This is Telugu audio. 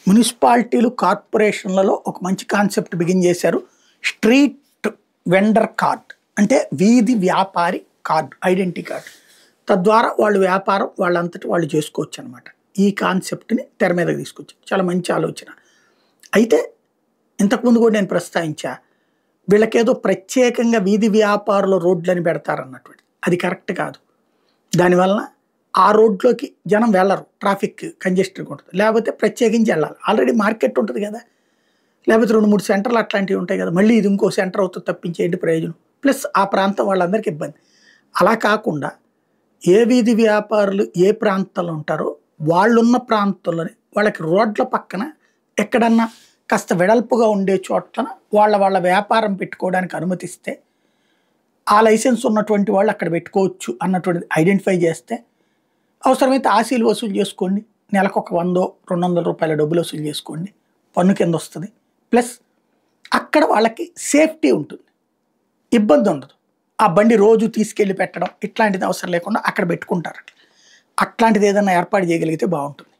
మున్సిపాలిటీలు కార్పొరేషన్లలో ఒక మంచి కాన్సెప్ట్ బిగిన్ చేశారు. స్ట్రీట్ వెండర్ కార్డ్ అంటే వీధి వ్యాపారి కార్డు, ఐడెంటిటీ కార్డు. తద్వారా వాళ్ళు వ్యాపారం వాళ్ళంతటి వాళ్ళు చేసుకోవచ్చు అనమాట. ఈ కాన్సెప్ట్ని తెర మీదకి తీసుకొచ్చారు. చాలా మంచి ఆలోచన. అయితే ఇంతకుముందు కూడా నేను ప్రస్తావించా, వీళ్ళకేదో ప్రత్యేకంగా వీధి వ్యాపారుల రోడ్లని పెడతారన్నటువంటి, అది కరెక్ట్ కాదు. దానివల్ల ఆ రోడ్లోకి జనం వెళ్ళరు, ట్రాఫిక్ కంజెస్టెడ్గా ఉంటుంది. లేకపోతే ప్రత్యేకించి వెళ్ళాలి, ఆల్రెడీ మార్కెట్ ఉంటుంది కదా. లేకపోతే 2-3 సెంటర్లు అట్లాంటివి ఉంటాయి కదా, మళ్ళీ ఇది ఇంకో సెంటర్ అవుతుంది తప్పించేంటి ప్రయోజనం. ప్లస్ ఆ ప్రాంతం వాళ్ళందరికీ ఇబ్బంది. అలా కాకుండా ఏ వీధి వ్యాపారులు ఏ ప్రాంతంలో ఉంటారో వాళ్ళున్న ప్రాంతంలోనే వాళ్ళకి రోడ్ల పక్కన ఎక్కడన్నా కాస్త వెడల్పుగా ఉండే చోట్ల వాళ్ళ వ్యాపారం పెట్టుకోవడానికి అనుమతిస్తే, ఆ లైసెన్స్ ఉన్నటువంటి వాళ్ళు అక్కడ పెట్టుకోవచ్చు అన్నటువంటిది ఐడెంటిఫై చేస్తే, అవసరమైతే ఆశీలు వసూలు చేసుకోండి, నెలకు ఒక 100-200 రూపాయల డబ్బులు వసూలు చేసుకోండి, పన్ను కింద వస్తుంది. ప్లస్ అక్కడ వాళ్ళకి సేఫ్టీ ఉంటుంది, ఇబ్బంది ఉండదు. ఆ బండి రోజు తీసుకెళ్ళి పెట్టడం ఇట్లాంటిది అవసరం లేకుండా అక్కడ పెట్టుకుంటారు. అట్లాంటిది ఏదైనా ఏర్పాటు చేయగలిగితే బాగుంటుంది.